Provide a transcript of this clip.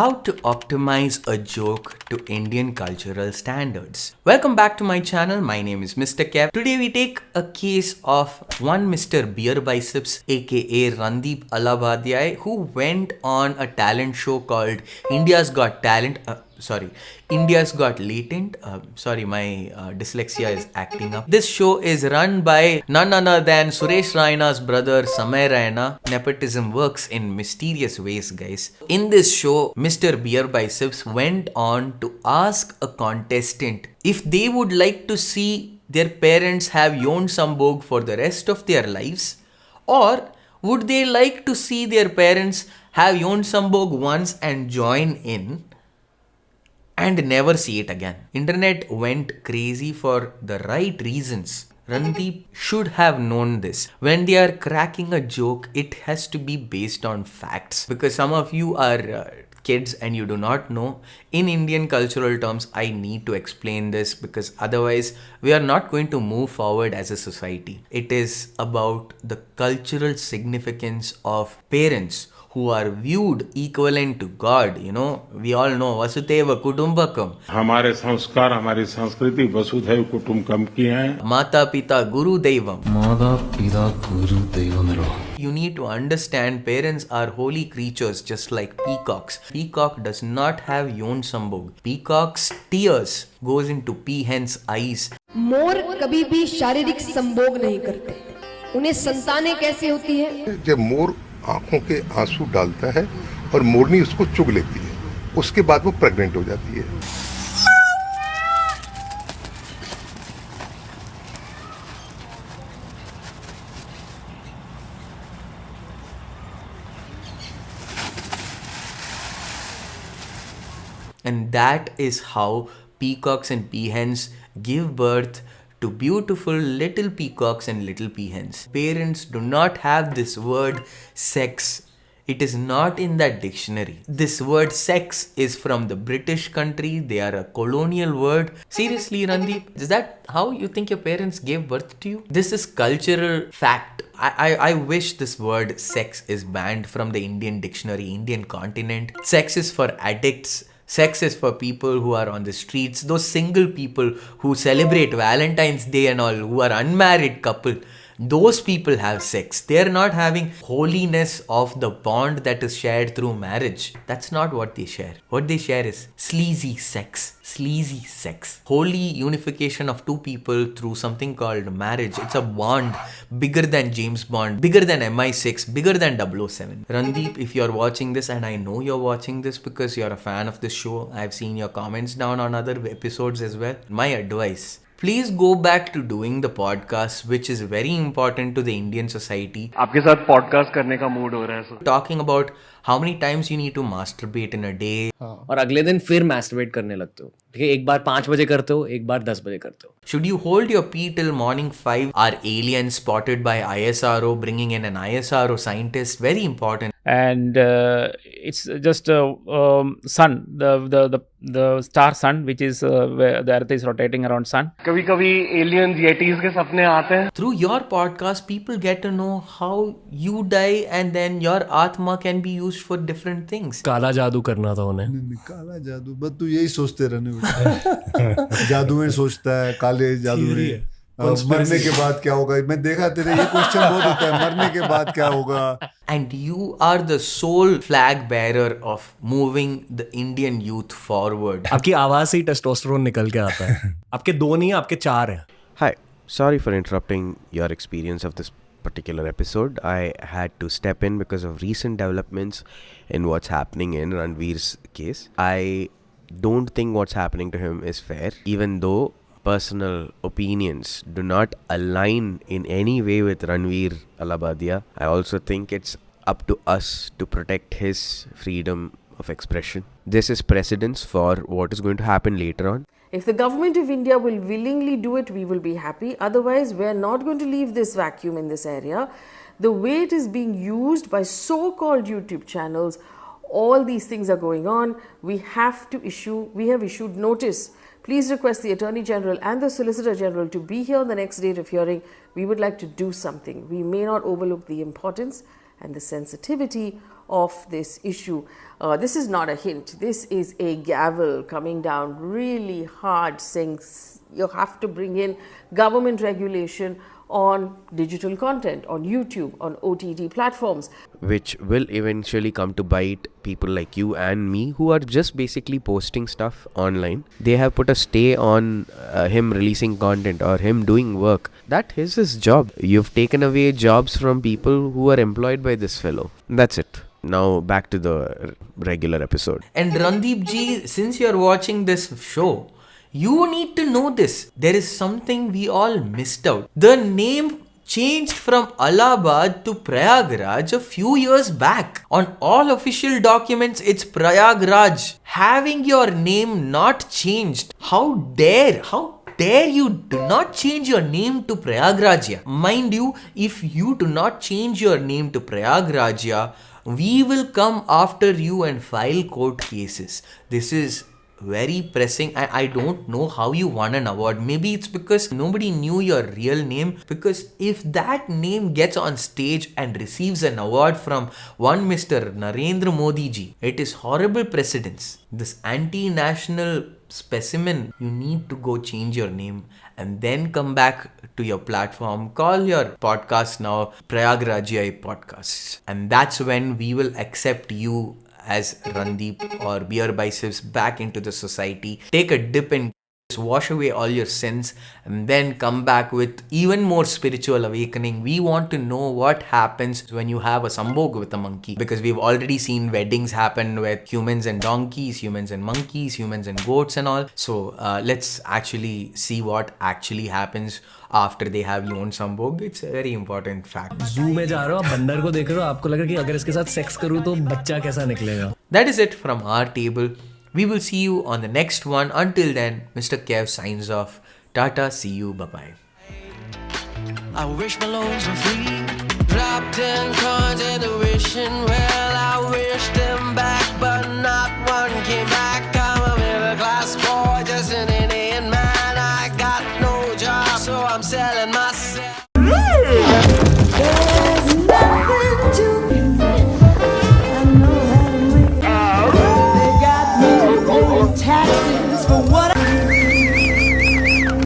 How to optimize a joke to Indian cultural standards. Welcome back to my channel. My name is Mr. Kev. Today we take a case of one Mr. Beer Biceps aka Randeep Allahbadia, who went on a talent show called India's Got Latent. My dyslexia is acting up. This show is run by none other than Suresh Raina's brother Samay Raina. Nepotism works in mysterious ways, guys. In this show, Mr. Beer Biceps went on to ask a contestant if they would like to see their parents have Yon Sambhog for the rest of their lives, or would they like to see their parents have Yon Sambhog once and join in and never see it again. Internet went crazy for the right reasons. Randeep should have known this. When they are cracking a joke, it has to be based on facts. Because some of you are kids and you do not know. In Indian cultural terms, I need to explain this because otherwise we are not going to move forward as a society. It is about the cultural significance of parents who are viewed equivalent to God. You know, we all know Vasudhaiva Kutumbakam. हमारे संस्कार हमारी संस्कृति वसुधैव कुटुंबकम की हैं. Matha, Pitha, Guru, Daivam. Matha, Pitha, Guru, Daivam. You need to understand parents are holy creatures just like peacocks. Peacock does not have Yon Sambhog. Peacock's tears goes into peahens' eyes. मोर कभी भी शारीरिक संभोग नहीं करते. उन्हें संतानें कैसे होती हैं? जब मोर आंखों के आंसू डालता है और मोरनी उसको चुग लेती है, उसके बाद वो प्रेग्नेंट हो जाती है. And that is how peacocks and peahens give birth to beautiful little peacocks and little peahens. Parents do not have this word sex. It is not in that dictionary. This word sex is from the British country. They are a colonial word. Seriously, Randeep, is that how you think your parents gave birth to you? This is cultural fact. I wish this word sex is banned from the Indian dictionary, Indian continent. Sex is for addicts. Sex is for people who are on the streets, those single people who celebrate Valentine's Day and all, who are unmarried couple. Those people have sex. They are not having holiness of the bond that is shared through marriage. That's not what they share. What they share is sleazy sex. Sleazy sex. Holy unification of two people through something called marriage. It's a bond bigger than James Bond, bigger than MI6, bigger than 007. Randeep, if you're watching this, and I know you're watching this because you're a fan of this show, I've seen your comments down on other episodes as well. My advice, please go back to doing the podcast, which is very important to the Indian society. आपके साथ podcast करने का mood हो रहा है sir. Talking about how many times you need to masturbate in a day. और अगले दिन फिर masturbate करने लगते हो. ठीक है, एक बार 5 बजे करते हो, एक बार 10 बजे करते हो. Should you hold your pee till morning 5? Are aliens spotted by ISRO bringing in an ISRO scientist? Very important. And it's just sun, the star sun, which is where the earth is rotating around sun. कभी-कभी aliens yetis के सपने आते हैं. Through your podcast, people get to know how you die and then your atma can be used for different things. काला जादू करना था उन्हें. काला जादू, बस तू यही सोचते रहने. जादू में सोचता है, काले जादू में मरने के बाद क्या होगा. मैं देखा तेरे ये क्वेश्चन बहुत होता है, मरने के बाद क्या होगा. And you are the sole flag bearer of moving the Indian youth forward. आपकी आवाज से ही टेस्टोस्टेरोन निकल के आता है. आपके 2 नहीं है, आपके 4 हैं. Hi, sorry for interrupting your experience of this particular episode. I had to step in because of recent developments in what's happening in Ranveer's case. I don't think what's happening to him is fair, even though personal opinions do not align in any way with Ranveer Allahbadia. I also think it's up to us to protect his freedom of expression. This is precedence for what is going to happen later on. If the government of India will willingly do it, we will be happy. Otherwise, we are not going to leave this vacuum in this area. The way it is being used by so-called YouTube channels, all these things are going on. We have issued notice. Please request the Attorney General and the Solicitor General to be here on the next date of hearing. We would like to do something. We may not overlook the importance and the sensitivity of this issue. This is not a hint, this is a gavel coming down really hard, saying you have to bring in government regulation on digital content, on YouTube, on OTT platforms. Which will eventually come to bite people like you and me who are just basically posting stuff online. They have put a stay on him releasing content or him doing work. That is his job. You've taken away jobs from people who are employed by this fellow. That's it. Now back to the regular episode. And Randeep ji, since you're watching this show, you need to know this. There is something we all missed out. The name changed from Allahabad to Prayagraj a few years back. On all official documents, it's Prayagraj. Having your name not changed. How dare you do not change your name to Prayagraj? Mind you, if you do not change your name to Prayagraj, we will come after you and file court cases. This is very pressing, and I don't know how you won an award. Maybe it's because nobody knew your real name, because if that name gets on stage and receives an award from one Mr. Narendra Modi ji, it is horrible precedence. This anti-national specimen, you need to go change your name and then come back to your platform. Call your podcast now Prayagrajai Podcasts, and that's when we will accept you as Randeep or Beer Biceps back into the society. Take a dip and wash away all your sins and then come back with even more spiritual awakening. We want to know what happens when you have a sambhog with a monkey, because we've already seen weddings happen with humans and donkeys, humans and monkeys, humans and goats and all. So let's actually see what actually happens after they have you on sambhog. It's a very important fact. Zoo में जा रहे हो, आप बंदर को देख रहे हो, आपको लगा कि अगर इसके साथ सेक्स करूँ तो बच्चा कैसा निकलेगा. That is it from our table. We will see you on the next one. Until then, Mr. Kev signs off. Tata, see you, bye-bye. I wish my loans were free. Dropped 10 cards and the wishing well.